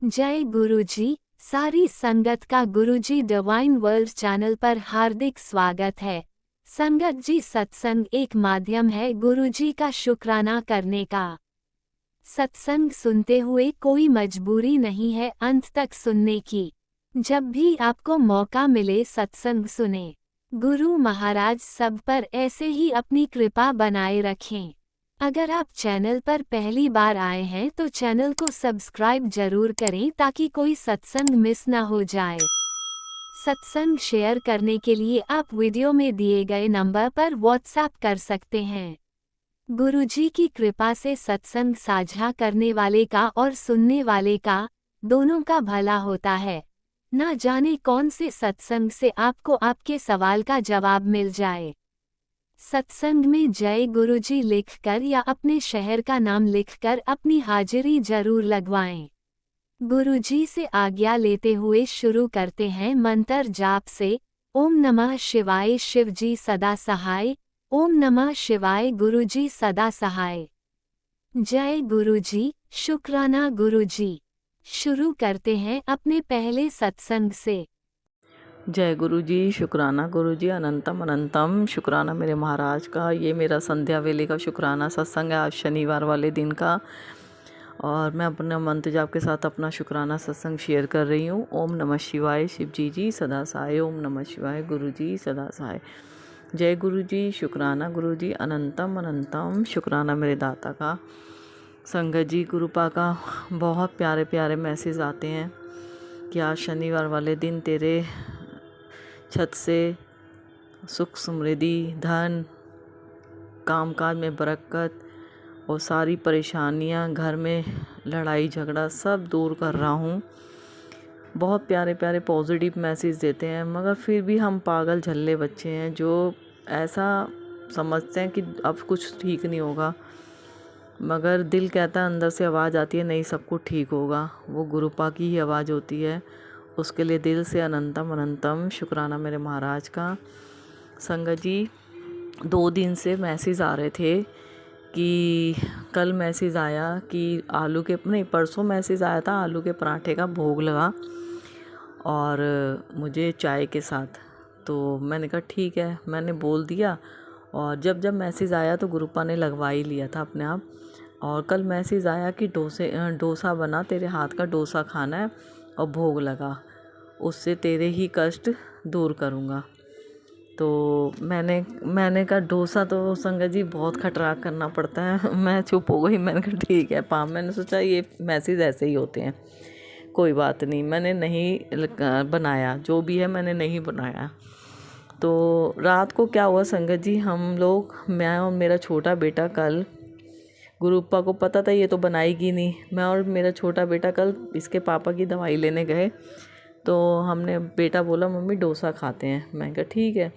जय गुरुजी। सारी संगत का गुरुजी डिवाइन वर्ल्ड चैनल पर हार्दिक स्वागत है। संगत जी, सत्संग एक माध्यम है गुरुजी का शुक्राना करने का। सत्संग सुनते हुए कोई मजबूरी नहीं है अंत तक सुनने की। जब भी आपको मौका मिले सत्संग सुने। गुरु महाराज सब पर ऐसे ही अपनी कृपा बनाए रखें। अगर आप चैनल पर पहली बार आए हैं तो चैनल को सब्सक्राइब जरूर करें ताकि कोई सत्संग मिस ना हो जाए। सत्संग शेयर करने के लिए आप वीडियो में दिए गए नंबर पर व्हाट्सएप कर सकते हैं। गुरुजी की कृपा से सत्संग साझा करने वाले का और सुनने वाले का दोनों का भला होता है। ना जाने कौन से सत्संग से आपको आपके सवाल का जवाब मिल जाए। सत्संग में जय गुरुजी लिखकर या अपने शहर का नाम लिखकर अपनी हाजिरी जरूर लगवाएं। गुरुजी से आज्ञा लेते हुए शुरू करते हैं मंत्र जाप से। ओम नमः शिवाय शिवजी सदा सहाय। ओम नमः शिवाय गुरुजी सदा सहाय। जय गुरुजी, शुक्राना गुरुजी। शुरू करते हैं अपने पहले सत्संग से। जय गुरु जी, शुक्राना गुरु जी, अनंतम अनंतम शुक्राना मेरे महाराज का। ये मेरा संध्या वेले का शुक्राना सत्संग है आज शनिवार वाले दिन का, और मैं अपने मंत्र जाप के साथ अपना शुक्राना सत्संग शेयर कर रही हूँ। ओम नमः शिवाय शिव जी सदा सहाय। ओम नमः शिवाय गुरु जी सदा सहाय। जय गुरु जी, शुक्राना गुरु जी, अनंतम अनंतम शुक्राना मेरे दाता का। संगत जी, गुरुपा का बहुत प्यारे प्यारे मैसेज आते हैं कि आज शनिवार वाले दिन तेरे छत से सुख समृद्धि, धन, कामकाज में बरकत और सारी परेशानियां, घर में लड़ाई झगड़ा सब दूर कर रहा हूँ। बहुत प्यारे प्यारे पॉजिटिव मैसेज देते हैं, मगर फिर भी हम पागल झल्ले बच्चे हैं जो ऐसा समझते हैं कि अब कुछ ठीक नहीं होगा, मगर दिल कहता है, अंदर से आवाज़ आती है नहीं सब कुछ ठीक होगा। वो गुरुपा की ही आवाज़ होती है। उसके लिए दिल से अनंतम अनंतम शुक्राना मेरे महाराज का। संगत जी, 2 दिन से मैसेज आ रहे थे कि कल मैसेज आया कि आलू के नहीं परसों मैसेज आया था आलू के पराठे का भोग लगा और मुझे चाय के साथ। तो मैंने कहा ठीक है, मैंने बोल दिया। और जब जब मैसेज आया तो गुरुपा ने लगवा ही लिया था अपने आप। और कल मैसेज आया कि डोसा बना, तेरे हाथ का डोसा खाना है और भोग लगा, उससे तेरे ही कष्ट दूर करूँगा। तो मैंने कहा डोसा तो संगत जी बहुत खटरा करना पड़ता है। मैं चुप हो गई। मैंने कहा ठीक है पाम। मैंने सोचा ये मैसेज ऐसे ही होते हैं, कोई बात नहीं। मैंने नहीं बनाया, जो भी है मैंने नहीं बनाया। तो रात को क्या हुआ संगत जी, हम लोग, मैं और मेरा छोटा बेटा, कल गुरुपा को पता था ये तो बनाएगी नहीं, मैं और मेरा छोटा बेटा कल इसके पापा की दवाई लेने गए। तो हमने, बेटा बोला मम्मी डोसा खाते हैं। मैं कहा ठीक है।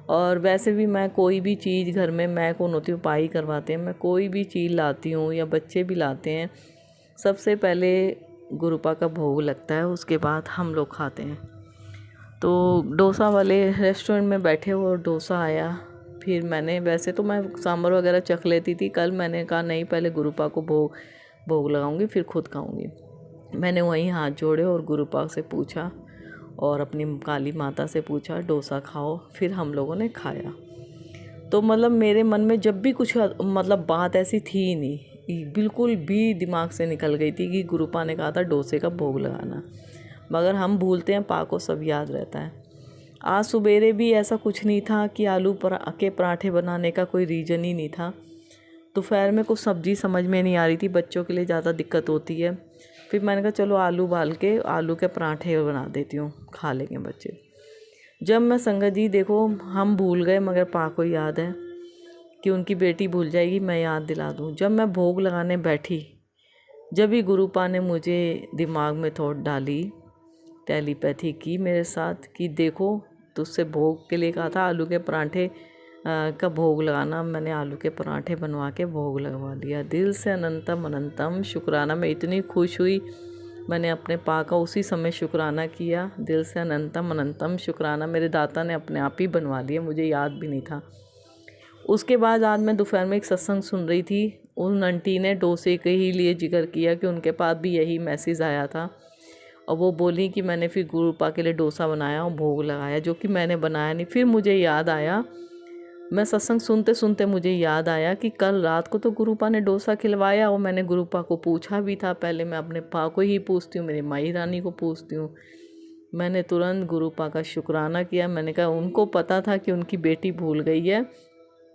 और वैसे भी मैं कोई भी चीज़ घर में, मैं कौन होती हूँ पाई करवाते हैं, मैं कोई भी चीज़ लाती हूँ या बच्चे भी लाते हैं, सबसे पहले गुरुपा का भोग लगता है, उसके बाद हम लोग खाते हैं। तो डोसा वाले रेस्टोरेंट में बैठे और डोसा आया। फिर मैंने, वैसे तो मैं सांभर वगैरह चख लेती थी, कल मैंने कहा नहीं पहले गुरुपा को भोग लगाऊंगी फिर खुद खाऊंगी। मैंने वहीं हाथ जोड़े और गुरुपा से पूछा और अपनी काली माता से पूछा डोसा खाओ, फिर हम लोगों ने खाया। तो मतलब मेरे मन में जब भी कुछ मतलब बात ऐसी थी ही नहीं, बिल्कुल भी दिमाग से निकल गई थी कि गुरुपा ने कहा था डोसे का भोग लगाना, मगर हम भूलते हैं, पा को सब याद रहता है। आज सुबेरे भी ऐसा कुछ नहीं था कि आलू के पराठे बनाने का कोई रीज़न ही नहीं था। दोपहर में कुछ सब्ज़ी समझ में नहीं आ रही थी, बच्चों के लिए ज़्यादा दिक्कत होती है। फिर मैंने कहा चलो आलू उबाल के आलू के पराठे बना देती हूँ, खा लेंगे बच्चे। जब मैं, संगत जी देखो, हम भूल गए मगर पा को याद है कि उनकी बेटी भूल जाएगी, मैं याद दिला दूँ। जब मैं भोग लगाने बैठी, जब ही गुरुपा ने मुझे दिमाग में थॉट डाली, टेलीपैथी की मेरे साथ कि देखो तुझसे भोग के लिए कहा था आलू के पराठे का भोग लगाना, मैंने आलू के पराठे बनवा के भोग लगवा लिया। दिल से अनंतम अनंतम शुक्राना। मैं इतनी खुश हुई, मैंने अपने पा का उसी समय शुक्राना किया। दिल से अनंतम अनंतम शुक्राना। मेरे दाता ने अपने आप ही बनवा लिया, मुझे याद भी नहीं था। उसके बाद आज मैं दोपहर में एक सत्संग सुन रही थी, उन आंटी ने डोसे के ही लिए जिक्र किया कि उनके पास भी यही मैसेज आया था, और वो बोली कि मैंने फिर गुरुपा के लिए डोसा बनाया और भोग लगाया, जो कि मैंने बनाया नहीं। फिर मुझे याद आया, मैं सत्संग सुनते सुनते मुझे याद आया कि कल रात को तो गुरुपा ने डोसा खिलवाया, और मैंने गुरुपा को पूछा भी था। पहले मैं अपने पा को ही पूछती हूँ, मेरी माई रानी को पूछती हूँ। मैंने तुरंत गुरुपा का शुक्राना किया। मैंने कहा उनको पता था कि उनकी बेटी भूल गई है,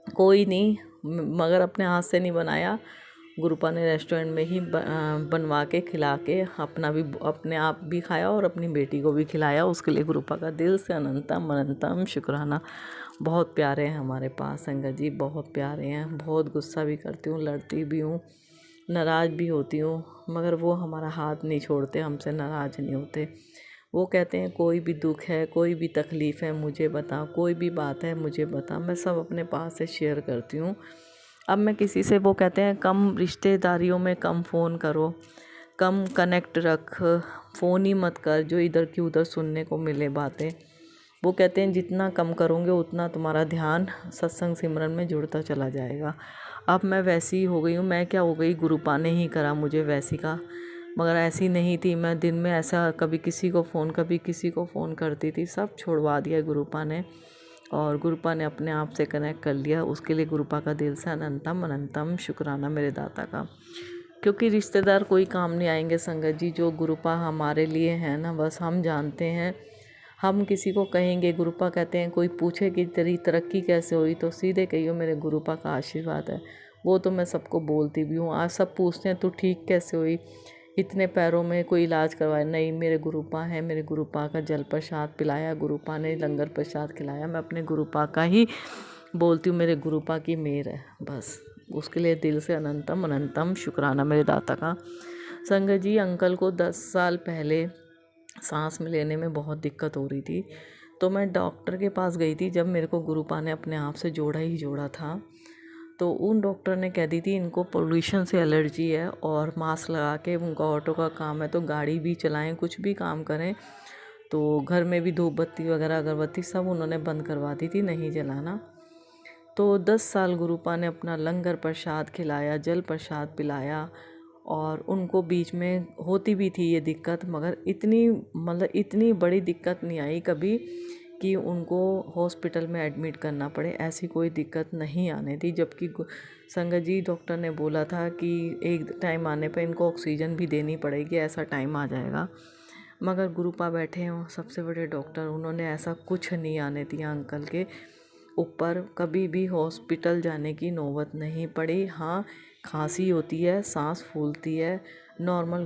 कोई नहीं, मगर अपने हाथ से नहीं बनाया। गुरुपा ने रेस्टोरेंट में ही बनवा के खिला के अपने आप भी खाया और अपनी बेटी को भी खिलाया। उसके लिए गुरुपा का दिल से अनंतम अनंतम शुक्राना। बहुत प्यारे हैं हमारे पास संगत जी, बहुत प्यारे हैं। बहुत गुस्सा भी करती हूँ, लड़ती भी हूँ, नाराज़ भी होती हूँ, मगर वो हमारा हाथ नहीं छोड़ते, हमसे नाराज़ नहीं होते। वो कहते हैं कोई भी दुख है, कोई भी तकलीफ़ है मुझे बता, कोई भी बात है मुझे बता। मैं सब अपने पास से शेयर करती हूँ। अब मैं किसी से, वो कहते हैं कम रिश्तेदारियों में कम फ़ोन करो, कम कनेक्ट रख, फ़ोन ही मत कर जो इधर की उधर सुनने को मिले बातें। वो कहते हैं जितना कम करोगे उतना तुम्हारा ध्यान सत्संग सिमरन में जुड़ता चला जाएगा। अब मैं वैसी ही हो गई हूँ। मैं क्या हो गई, गुरुपा ने ही करा मुझे वैसी का, मगर ऐसी नहीं थी। मैं दिन में ऐसा कभी किसी को फ़ोन, कभी किसी को फ़ोन करती थी। सब छुड़वा दिया गुरुपा ने, और गुरुपा ने अपने आप से कनेक्ट कर लिया। उसके लिए गुरुपा का दिल से अनंतम अनंतम शुक्राना मेरे दाता का। क्योंकि रिश्तेदार कोई काम नहीं आएंगे संगत जी। जो गुरुपा हमारे लिए है ना, बस हम जानते हैं। हम किसी को कहेंगे, गुरुपा कहते हैं कोई पूछे कि तेरी तरक्की कैसे हुई, तो सीधे कहियो मेरे गुरुपा का आशीर्वाद है। वो तो मैं सबको बोलती भी हूँ। आज सब पूछते हैं तू ठीक कैसे हुई, इतने पैरों में कोई इलाज करवाया? नहीं, मेरे गुरुपा है, मेरे गुरुपा का जल प्रसाद पिलाया, गुरुपा ने लंगर प्रसाद खिलाया। मैं अपने गुरुपा का ही बोलती हूँ, मेरे गुरुपा की मेहर है बस। उसके लिए दिल से अनंतम अनंतम शुक्राना मेरे दाता का। संगत जी, अंकल को 10 साल पहले सांस में लेने में बहुत दिक्कत हो रही थी, तो मैं डॉक्टर के पास गई थी। जब मेरे को गुरुपा ने अपने आप से जोड़ा ही जोड़ा था, तो उन डॉक्टर ने कह दी थी इनको पोल्यूशन से एलर्जी है, और मास्क लगा के, उनका ऑटो का काम है तो गाड़ी भी चलाएं, कुछ भी काम करें, तो घर में भी धूप बत्ती वगैरह अगरबत्ती सब उन्होंने बंद करवा दी थी, नहीं जलाना। तो 10 साल गुरुपा ने अपना लंगर प्रसाद खिलाया, जल प्रसाद पिलाया, और उनको बीच में होती भी थी ये दिक्कत, मगर इतनी बड़ी दिक्कत नहीं आई कभी कि उनको हॉस्पिटल में एडमिट करना पड़े। ऐसी कोई दिक्कत नहीं आने दी। जबकि संगत जी, डॉक्टर ने बोला था कि एक टाइम आने पर इनको ऑक्सीजन भी देनी पड़ेगी, ऐसा टाइम आ जाएगा। मगर गुरुपा बैठे हों सबसे बड़े डॉक्टर, उन्होंने ऐसा कुछ नहीं आने दिया अंकल के ऊपर। कभी भी हॉस्पिटल जाने की नौबत नहीं पड़ी। हाँ, खांसी होती है, सांस फूलती है, नॉर्मल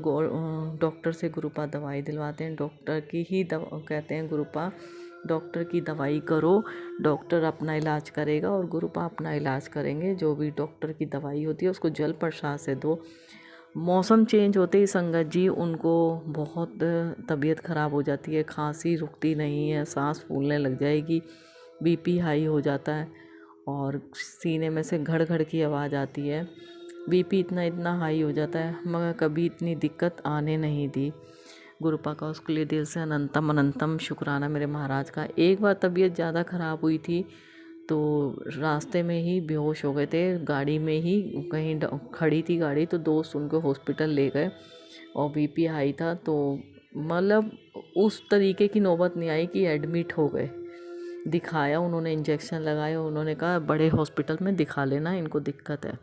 डॉक्टर से गुरुपा दवाई दिलवाते हैं। डॉक्टर की ही कहते हैं गुरुपा डॉक्टर की दवाई करो, डॉक्टर अपना इलाज करेगा और गुरुपा अपना इलाज करेंगे। जो भी डॉक्टर की दवाई होती है उसको जल प्रसाद से दो। मौसम चेंज होते ही संगत जी उनको बहुत तबीयत ख़राब हो जाती है, खांसी रुकती नहीं है, सांस फूलने लग जाएगी, बीपी हाई हो जाता है, और सीने में से घड़ घड़ की आवाज़ आती है। बीपी इतना हाई हो जाता है, मगर कभी इतनी दिक्कत आने नहीं दी गुरुपा का। उसके लिए दिल से अनंतम अनंतम शुक्राना मेरे महाराज का। एक बार तबीयत ज़्यादा ख़राब हुई थी, तो रास्ते में ही बेहोश हो गए थे, गाड़ी में ही कहीं खड़ी थी गाड़ी, तो दोस्त उनको हॉस्पिटल ले गए, और बीपी हाई था। तो मतलब उस तरीके की नौबत नहीं आई कि एडमिट हो गए। दिखाया, उन्होंने इंजेक्शन लगाया, उन्होंने कहा बड़े हॉस्पिटल में दिखा लेना, इनको दिक्कत है।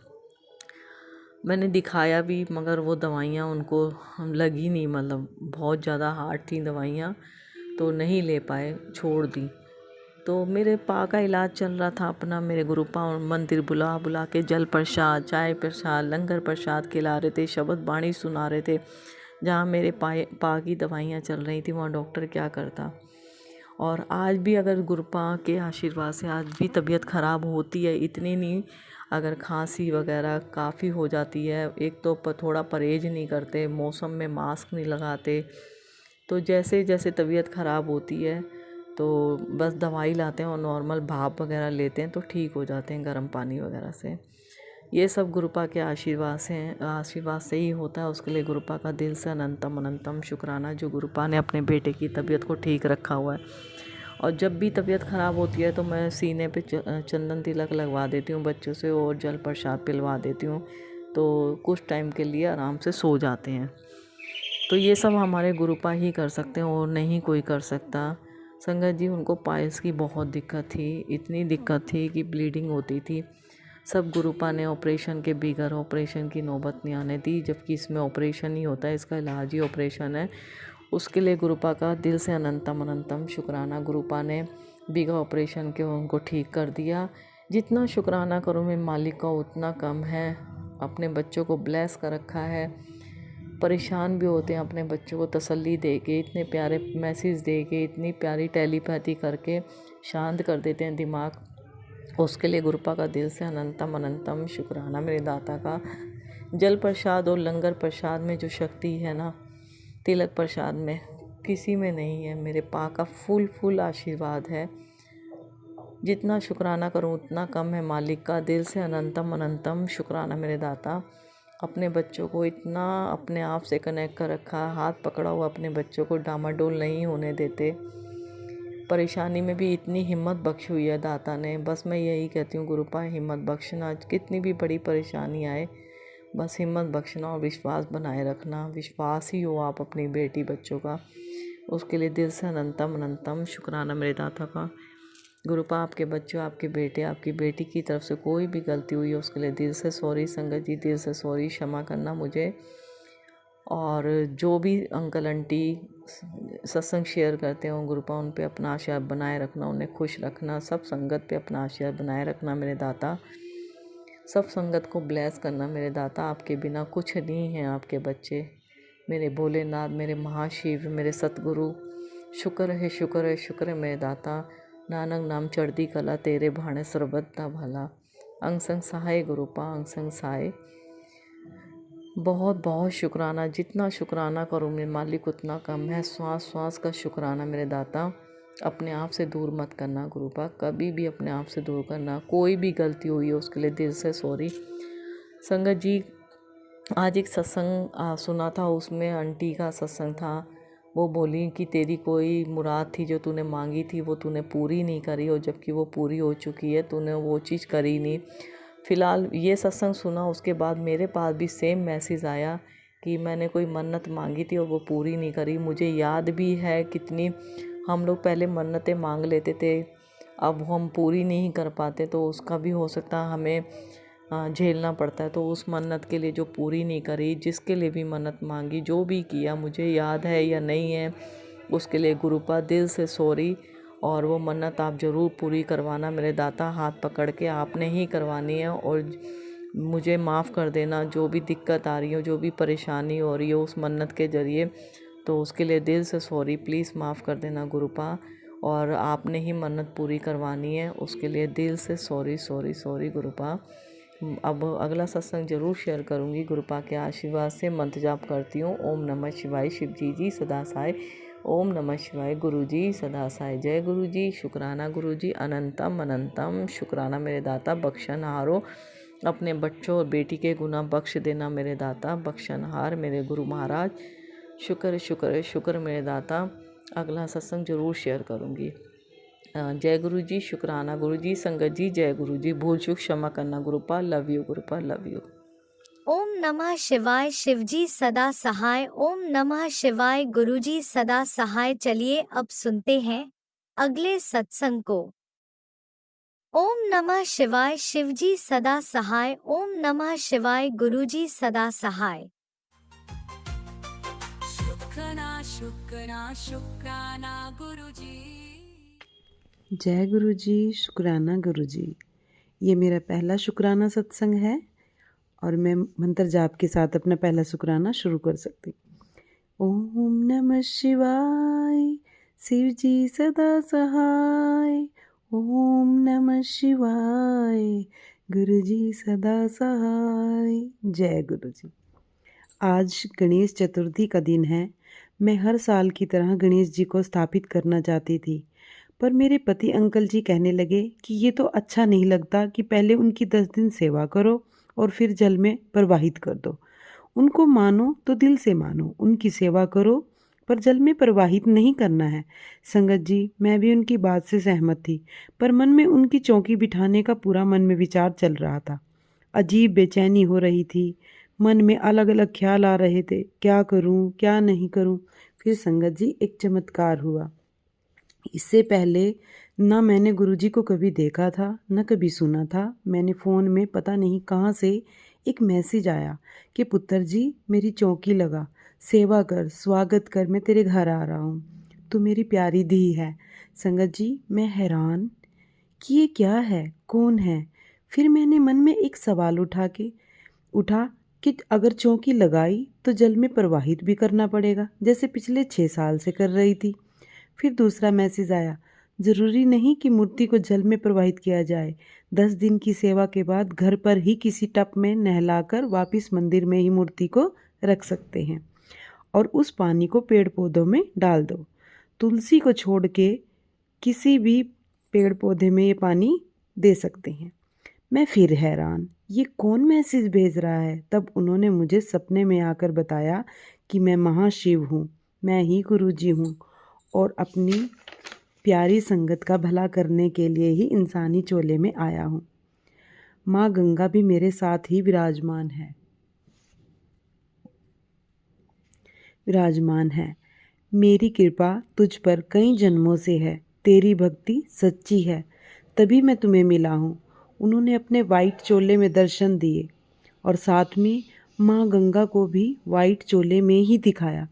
मैंने दिखाया भी, मगर वो दवाइयाँ उनको लगी नहीं, मतलब बहुत ज़्यादा हार्ड थी दवाइयाँ, तो नहीं ले पाए, छोड़ दी। तो मेरे पा का इलाज चल रहा था अपना। मेरे गुरुपा और मंदिर बुला बुला के जल प्रसाद, चाय प्रसाद, लंगर प्रसाद खिला रहे थे, शब्द बाणी सुना रहे थे। जहाँ मेरे पा की दवाइयाँ चल रही थी वहाँ डॉक्टर क्या करता। और आज भी अगर गुरुपा के आशीर्वाद से आज भी तबीयत ख़राब होती है, इतनी नहीं, अगर खांसी वगैरह काफ़ी हो जाती है, एक तो थोड़ा परहेज नहीं करते, मौसम में मास्क नहीं लगाते, तो जैसे जैसे तबीयत ख़राब होती है तो बस दवाई लाते हैं और नॉर्मल भाप वगैरह लेते हैं तो ठीक हो जाते हैं गर्म पानी वगैरह से। ये सब गुरुपा के आशीर्वाद से ही होता है। उसके लिए गुरुपा का दिल से अनंतम अनंतम शुक्राना, जो गुरुपा ने अपने बेटे की तबीयत को ठीक रखा हुआ है। और जब भी तबीयत ख़राब होती है तो मैं सीने पे चंदन तिलक लगवा देती हूँ बच्चों से, और जल प्रसाद पिलवा देती हूँ, तो कुछ टाइम के लिए आराम से सो जाते हैं। तो ये सब हमारे गुरुपा ही कर सकते हैं और नहीं कोई कर सकता। संगत जी, उनको पाइल्स की बहुत दिक्कत थी, इतनी दिक्कत थी कि ब्लीडिंग होती थी। सब गुरुपा ने ऑपरेशन के बगैर ऑपरेशन की नौबत नहीं आने दी, जबकि इसमें ऑपरेशन ही होता है, इसका इलाज ही ऑपरेशन है। उसके लिए गुरुपा का दिल से अनंतम अनंतम शुक्राना। गुरुपा ने बिगा ऑपरेशन के उनको ठीक कर दिया। जितना शुक्राना करूँ मैं मालिक का उतना कम है। अपने बच्चों को ब्लेस कर रखा है। परेशान भी होते हैं, अपने बच्चों को तसल्ली दे के, इतने प्यारे मैसेज दे के, इतनी प्यारी टेलीपैथी करके शांत कर देते हैं दिमाग। उसके लिए गुरुपा का दिल से अनंतम अनंतम शुक्राना मेरे दाता का। जल प्रसाद और लंगर प्रसाद में जो शक्ति है ना, तिलक प्रसाद में किसी में नहीं है। मेरे पा का फुल आशीर्वाद है। जितना शुक्राना करूं उतना कम है मालिक का। दिल से अनंतम अनंतम शुक्राना मेरे दाता। अपने बच्चों को इतना अपने आप से कनेक्ट कर रखा, हाथ पकड़ा हुआ अपने बच्चों को डामाडोल नहीं होने देते। परेशानी में भी इतनी हिम्मत बख्शी हुई है दाता ने। बस मैं यही कहती हूँ गुरुपा, हिम्मत बख्शना। कितनी भी बड़ी परेशानी आए, बस हिम्मत बख्शना और विश्वास बनाए रखना। विश्वास ही हो आप अपनी बेटी बच्चों का। उसके लिए दिल से अनंतम अनंतम शुक्राना मेरे दाता का। गुरुपा, आपके बच्चों, आपके बेटे, आपकी बेटी की तरफ से कोई भी गलती हुई है उसके लिए दिल से सॉरी। संगत जी, दिल से सॉरी, क्षमा करना मुझे। और जो भी अंकल आंटी सत्संग शेयर करते हो गुरुपा, उन पे अपना आशीर्वाद बनाए रखना, उन्हें खुश रखना। सब संगत पे अपना आशीर्वाद बनाए रखना मेरे दाता। सब संगत को ब्लेस करना मेरे दाता। आपके बिना कुछ नहीं है आपके बच्चे। मेरे भोलेनाथ, मेरे महाशिव, मेरे सतगुरु, शुक्र है शुक्र है शुक्र है मेरे दाता। नानक नाम चढ़दी कला, तेरे भाणे सरबत दा भला। अंग संग सहाय गुरुपा, अंग संग सहाय। बहुत बहुत शुक्राना। जितना शुक्राना करूँ मैं मालिक उतना कम है। श्वास श्वास का शुक्राना मेरे दाता। अपने आप से दूर मत करना गुरुपा, कभी भी अपने आप से दूर करना। कोई भी गलती हुई है उसके लिए दिल से सॉरी। संगत जी, आज एक सत्संग सुना था, उसमें आंटी का सत्संग था। वो बोली कि तेरी कोई मुराद थी जो तूने मांगी थी वो तूने पूरी नहीं करी, और जबकि वो पूरी हो चुकी है, तूने वो चीज़ करी नहीं। फ़िलहाल ये सत्संग सुना, उसके बाद मेरे पास भी सेम मैसेज आया कि मैंने कोई मन्नत मांगी थी और वो पूरी नहीं करी। मुझे याद भी है कितनी हम लोग पहले मन्नतें मांग लेते थे, अब हम पूरी नहीं कर पाते, तो उसका भी हो सकता है हमें झेलना पड़ता है। तो उस मन्नत के लिए जो पूरी नहीं करी, जिसके लिए भी मन्नत मांगी, जो भी किया, मुझे याद है या नहीं है, उसके लिए गुरुपा दिल से सॉरी। और वो मन्नत आप ज़रूर पूरी करवाना मेरे दाता। हाथ पकड़ के आपने ही करवानी है, और मुझे माफ़ कर देना जो भी दिक्कत आ रही हो, जो भी परेशानी हो रही हो उस मन्नत के ज़रिए, तो उसके लिए दिल से सॉरी। प्लीज़ माफ़ कर देना गुरुपा, और आपने ही मन्नत पूरी करवानी है, उसके लिए दिल से सॉरी सॉरी सॉरी गुरुपा। अब अगला सत्संग ज़रूर शेयर करूँगी। गुरुपा के आशीर्वाद से मंत्र जाप करती हूँ। ओम नमः शिवाय। शिव जी सदा साय। ओम नमः शिवाय। गुरु जी सदा साय। जय गुरु जी। शुक्राना गुरु जी। अनंतम अनंतम शुक्राना मेरे दाता। बख्शनहारो, अपने बच्चों और बेटी के गुनाह बख्श देना मेरे दाता। बख्शनहार मेरे गुरु महाराज। शुक्र शुक्र शुक्र मेरे दाता। अगला सत्संग ज़रूर शेयर करूँगी। जय गुरु जी। शुक्राना गुरु जी। संगत जी जय गुरु जी। भूल चूक क्षमा करना Gurupa. Love you Gurupa, love you. ओम नमः शिवाय। शिवजी सदा सहाय। ओम नमः शिवाय। गुरुजी सदा सहाय। चलिए अब सुनते हैं अगले सत्संग को। ओम नमः शिवाय। शिवजी सदा सहाय। ओम नमः शिवाय। गुरुजी सदा सहाय। शुक्राना शुक्राना शुक्राना गुरुजी। जय गुरु जी। शुक्राना गुरु जी। ये मेरा पहला शुक्राना सत्संग है और मैं मंत्र जाप के साथ अपना पहला शुक्राना शुरू कर सकती हूँ। ओम नमः शिवाय। शिव जी सदा सहाय। ओम नमः शिवाय। गुरु जी सदा सहाय। जय गुरु जी। आज गणेश चतुर्थी का दिन है। मैं हर साल की तरह गणेश जी को स्थापित करना चाहती थी, पर मेरे पति अंकल जी कहने लगे कि ये तो अच्छा नहीं लगता कि पहले उनकी 10 दिन सेवा करो और फिर जल में प्रवाहित कर दो। उनको मानो तो दिल से मानो, उनकी सेवा करो, पर जल में प्रवाहित नहीं करना है। संगत जी, मैं भी उनकी बात से सहमत थी, पर मन में उनकी चौकी बिठाने का पूरा मन में विचार चल रहा था। अजीब बेचैनी हो रही थी। मन में अलग अलग ख्याल आ रहे थे, क्या करूं क्या नहीं करूं। फिर संगत जी एक चमत्कार हुआ। इससे पहले ना मैंने गुरुजी को कभी देखा था न कभी सुना था। मैंने फ़ोन में पता नहीं कहाँ से एक मैसेज आया कि पुत्र जी मेरी चौकी लगा, सेवा कर, स्वागत कर, मैं तेरे घर आ रहा हूँ, तू मेरी प्यारी धी है। संगत जी मैं हैरान कि ये क्या है, कौन है। फिर मैंने मन में एक सवाल उठा कि अगर चौकी लगाई तो जल में प्रवाहित भी करना पड़ेगा जैसे पिछले 6 साल से कर रही थी। फिर दूसरा मैसेज आया, ज़रूरी नहीं कि मूर्ति को जल में प्रवाहित किया जाए। 10 दिन की सेवा के बाद घर पर ही किसी टब में नहलाकर वापस मंदिर में ही मूर्ति को रख सकते हैं और उस पानी को पेड़ पौधों में डाल दो। तुलसी को छोड़ के किसी भी पेड़ पौधे में ये पानी दे सकते हैं। मैं फिर हैरान, ये कौन मैसेज भेज रहा है। तब उन्होंने मुझे सपने में आकर बताया कि मैं महाशिव हूँ, मैं ही गुरुजी हूँ और अपनी प्यारी संगत का भला करने के लिए ही इंसानी चोले में आया हूँ। माँ गंगा भी मेरे साथ ही विराजमान है। मेरी कृपा तुझ पर कई जन्मों से है, तेरी भक्ति सच्ची है, तभी मैं तुम्हें मिला हूँ। उन्होंने अपने वाइट चोले में दर्शन दिए और साथ में माँ गंगा को भी वाइट चोले में ही दिखाया।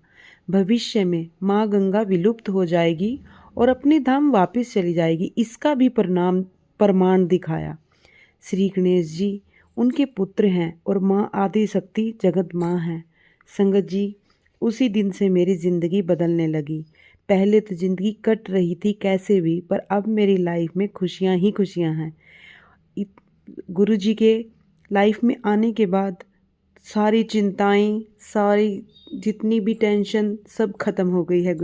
भविष्य में माँ गंगा विलुप्त हो जाएगी और अपने धाम वापस चली जाएगी, इसका भी प्रमाण दिखाया। श्री गणेश जी उनके पुत्र हैं और माँ आदि शक्ति जगत माँ हैं। संगत जी उसी दिन से मेरी ज़िंदगी बदलने लगी। पहले तो ज़िंदगी कट रही थी कैसे भी, पर अब मेरी लाइफ में खुशियाँ ही खुशियाँ हैं। गुरुजी के लाइफ में आने के बाद सारी चिंताएं, सारी जितनी भी टेंशन सब ख़त्म हो गई है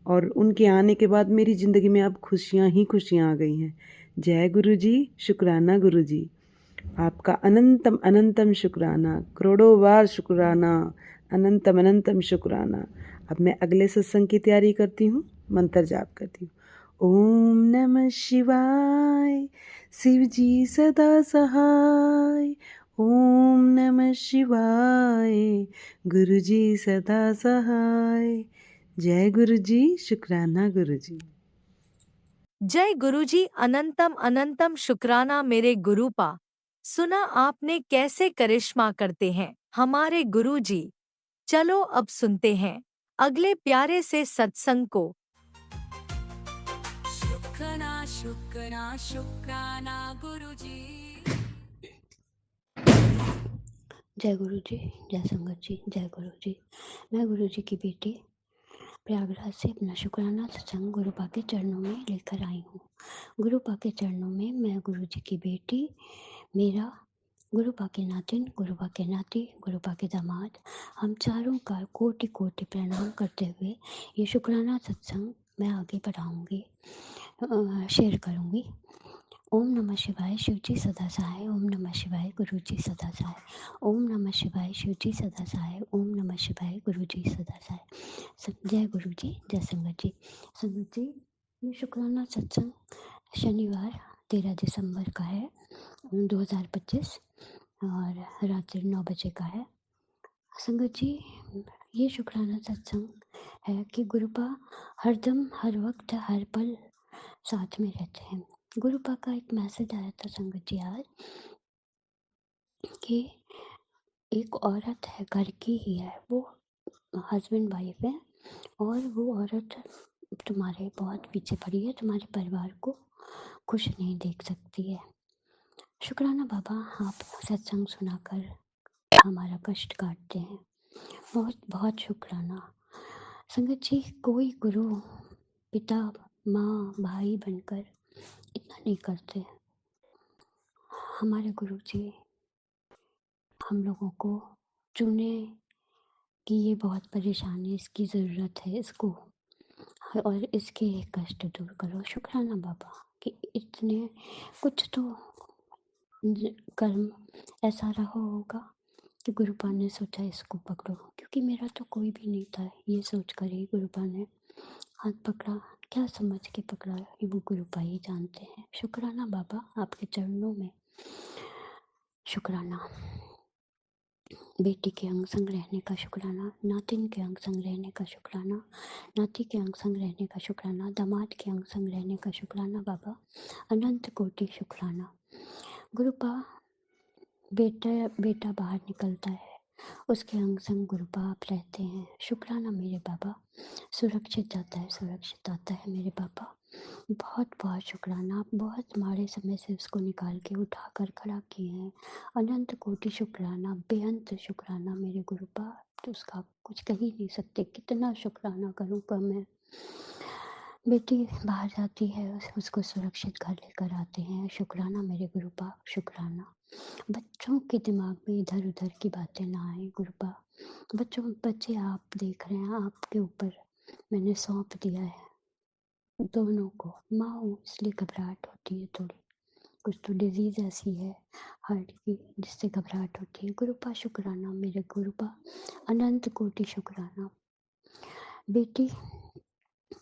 और उनके आने के बाद मेरी ज़िंदगी में अब खुशियाँ ही खुशियाँ आ गई हैं। जय गुरुजी, शुक्राना गुरुजी, आपका अनंतम अनंतम शुक्राना, करोड़ों बार शुक्राना, अनंतम अनंतम शुक्राना। अब मैं अगले सत्संग की तैयारी करती हूँ, मंत्र जाप करती हूँ। ओम नमः शिवाय, शिव जी सदा सहाय। ओम नमः शिवाय, गुरु जी सदा सहाय। जय गुरु जी, शुक्राना गुरु जी। जय गुरुजी, अनंतम अनंतम शुक्राना मेरे गुरुपा। सुना आपने कैसे करिश्मा करते हैं हमारे गुरुजी। चलो अब सुनते हैं अगले प्यारे से सत्संग को। शुक्राना शुक्राना शुक्राना गुरुजी। जय गुरु जी, जय संगत जी, जय गुरु जी। मैं गुरु जी की बेटी प्रयागराज से अपना शुक्राना सत्संग गुरुपा के चरणों में लेकर आई हूँ। गुरुपा के चरणों में मैं गुरु जी की बेटी, मेरा गुरुपा के नातिन, गुरुपा के नाती, गुरुपा के दामाद, हम चारों का कोटि कोटि प्रणाम करते हुए ये शुक्राना सत्संग मैं आगे बढ़ाऊँगी, शेयर करूँगी। ओम नमः शिवाय, शिवजी सदा सहाय। ओम नमः शिवाय, गुरुजी सदा सहाय। ओम नमः शिवाय, शिवजी सदा सहाय। ओम नमः शिवाय, गुरुजी सदा सहाय। जय गुरु जी, जय संगत जी। संगत जी, ये शुक्राना सत्संग शनिवार 13 दिसंबर का है 2025 और रात्रि 9 बजे का है। संगत जी, ये शुक्राना सत्संग है कि गुरुपा हरदम, हर वक्त, हर पल साथ में रहते हैं। गुरुपा का एक मैसेज आया था संगत जी आज कि एक औरत है, घर की ही है, वो हस्बैंड वाइफ है और वो औरत तुम्हारे बहुत पीछे पड़ी है, तुम्हारे परिवार को खुश नहीं देख सकती है। शुक्राना बाबा, आप सत्संग सुनाकर हमारा कष्ट काटते हैं, बहुत बहुत शुक्राना। संगत जी, कोई गुरु, पिता, माँ, भाई बनकर इतना नहीं करते। हमारे गुरु जी हम लोगों को चुने कि ये बहुत परेशान है, इसकी ज़रूरत है इसको, और इसके कष्ट दूर करो। शुक्राना बाबा कि इतने कुछ तो कर्म ऐसा रहा होगा कि गुरुपा ने सोचा इसको पकड़ो, क्योंकि मेरा तो कोई भी नहीं था, ये सोच कर ही गुरुपा ने हाथ पकड़ा। क्या समझ के पकड़ा ये वो गुरुपा ही जानते हैं। शुक्राना बाबा, आपके चरणों में शुक्राना। बेटी के अंग संग रहने का शुक्राना, नातिन के अंग संग रहने का शुक्राना, नाती के अंग संग रहने का शुक्राना, दामाद के अंग संग रहने का शुक्राना बाबा, अनंत कोटि शुक्राना। गुरुपा बेटा बाहर निकलता है, उसके अंग संग गुरुपा आप रहते हैं। शुक्राना मेरे बाबा, सुरक्षित जाता है, सुरक्षित आता है मेरे पापा। बहुत बहुत शुक्राना, आप बहुत माड़े समय से उसको निकाल के उठा कर खड़ा किए हैं। अनंत कोटि शुक्राना, बेअंत शुक्राना मेरे गुरुपा, तो उसका कुछ कह ही नहीं सकते, कितना शुक्राना करूँ कम है। बेटी बाहर जाती है, उसको सुरक्षित घर लेकर आते हैं। शुक्राना मेरे गुरुपा, शुक्राना। बच्चों के दिमाग में इधर उधर की बातें ना आए गुरुपा। बच्चे आप देख रहे हैं, आपके ऊपर मैंने सौंप दिया है दोनों को। माँ हूँ इसलिए घबराहट होती है थोड़ी, कुछ तो डिजीज़ ऐसी है हार्ट की जिससे घबराहट होती है। गुरुपा शुक्राना मेरे गुरुपा, अनंत कोटि शुक्राना। बेटी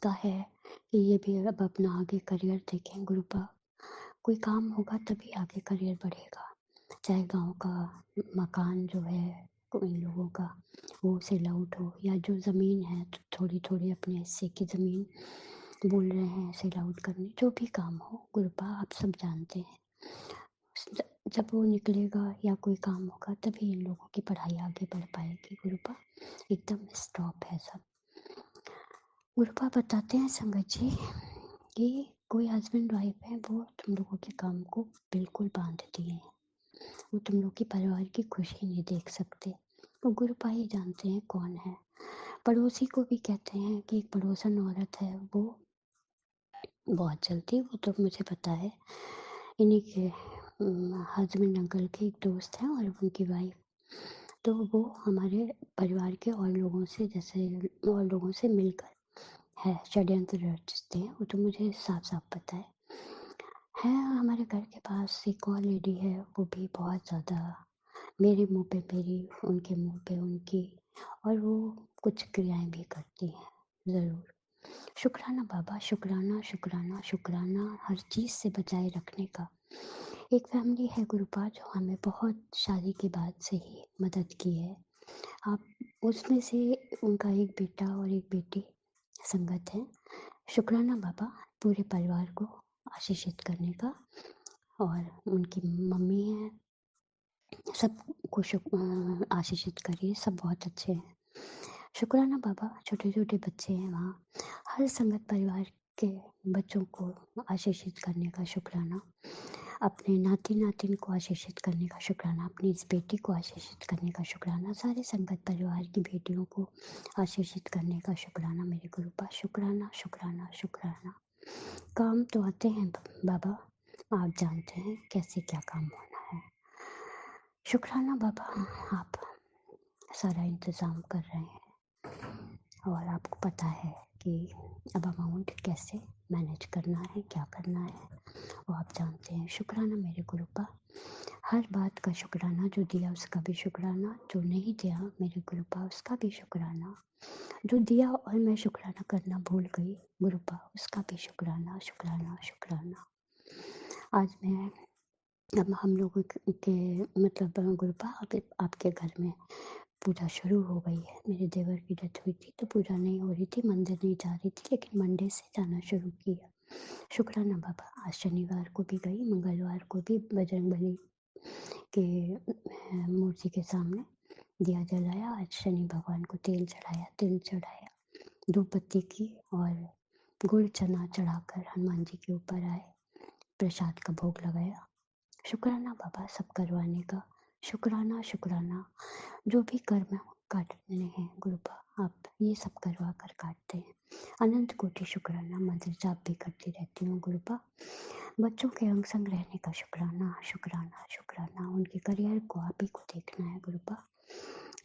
का है कि ये भी अब अपना आगे करियर देखें गुरुपा। कोई काम होगा तभी आगे करियर बढ़ेगा, चाहे गांव का मकान जो है इन लोगों का वो सेल आउट हो, या जो ज़मीन है तो थोड़ी थोड़ी अपने हिस्से की ज़मीन बोल रहे हैं सेल आउट करने। जो भी काम हो गुरुपा आप सब जानते हैं, जब वो निकलेगा या कोई काम होगा तभी इन लोगों की पढ़ाई आगे बढ़ पाएगी गुरुपा। एकदम स्टॉप है सब। गुरुपा बताते हैं संगत जी कि कोई हस्बैंड वाइफ है, वो तुम लोगों के काम को बिल्कुल बांध दिए हैं, वो तुम लोग की परिवार की खुशी नहीं देख सकते। वो गुरुपा ही जानते हैं कौन है। पड़ोसी को भी कहते हैं कि एक पड़ोसन औरत है, वो बहुत जल्दी, वो तो मुझे पता है, इन्हीं के हस्बैंड अंकल के एक दोस्त हैं और उनकी वाइफ, तो वो हमारे परिवार के और लोगों से, जैसे और लोगों से मिलकर है षड्यंत्र रचते हैं, वो तो मुझे साफ साफ पता है। हमारे घर के पास एक और लेडी है, वो भी बहुत ज़्यादा मेरे मुंह पे मेरी, उनके मुंह पे उनकी, और वो कुछ क्रियाएं भी करती हैं ज़रूर। शुक्राना बाबा, शुक्राना शुक्राना शुक्राना हर चीज़ से बचाए रखने का। एक फैमिली है गुरुपा जो हमें बहुत शादी के बाद से ही मदद की है। आप उसमें से उनका एक बेटा और एक बेटी संगत है। शुक्राना बाबा पूरे परिवार को आशीषित करने का, और उनकी मम्मी है, सबको आशीषित करिए, सब बहुत अच्छे हैं। शुक्राना बाबा, छोटे छोटे बच्चे हैं वहाँ, हर संगत परिवार के बच्चों को आशीषित करने का शुक्राना, अपने नाती नातिन को आशीषित करने का शुक्राना, अपनी इस बेटी को आशीषित करने का शुक्राना, सारे संगत परिवार की बेटियों को आशीषित करने का शुक्राना मेरे गुरुपा। शुक्राना शुक्राना शुक्राना। काम तो आते हैं बाबा, आप जानते हैं कैसे क्या काम होना है। शुक्राना बाबा, आप सारा इंतज़ाम कर रहे हैं और आपको पता है कि अब अमाउंट कैसे मैनेज करना है, क्या करना है, वो आप जानते हैं। शुक्राना मेरे गुरुपा, हर बात का शुक्राना, जो दिया उसका भी शुक्राना, जो नहीं दिया मेरे गुरुपा उसका भी शुक्राना, जो दिया और मैं शुक्राना करना भूल गई गुरुपा उसका भी शुक्राना शुक्राना शुक्राना। आज मैं, अब हम लोगों के मतलब गुरुपा आपके घर में पूजा शुरू हो गई है। मेरे देवर की डेथ हुई थी तो पूजा नहीं हो रही थी, मंदिर नहीं जा रही थी, लेकिन मंडे से जाना शुरू किया। शुक्राना बाबा, आज शनिवार को भी गई, मंगलवार को भी बजरंगबली के मूर्ति के सामने दिया जलाया, आज शनि भगवान को तेल चढ़ाया, तिल चढ़ाया, धूप बत्ती की और गुड़ चना चढ़ाकर हनुमान जी के ऊपर आए, प्रसाद का भोग लगाया। शुक्राना बाबा सब करवाने का, शुक्राना शुक्राना। जो भी कर्म काटने हैं गुरुपा आप ये सब करवा कर काटते हैं। अनंत कोटि शुक्राना, मंदिर जाप भी करती रहती हूँ गुरुपा। बच्चों के अंग संग रहने का शुक्राना शुक्राना शुक्राना, उनके करियर को आप ही को देखना है गुरुपा।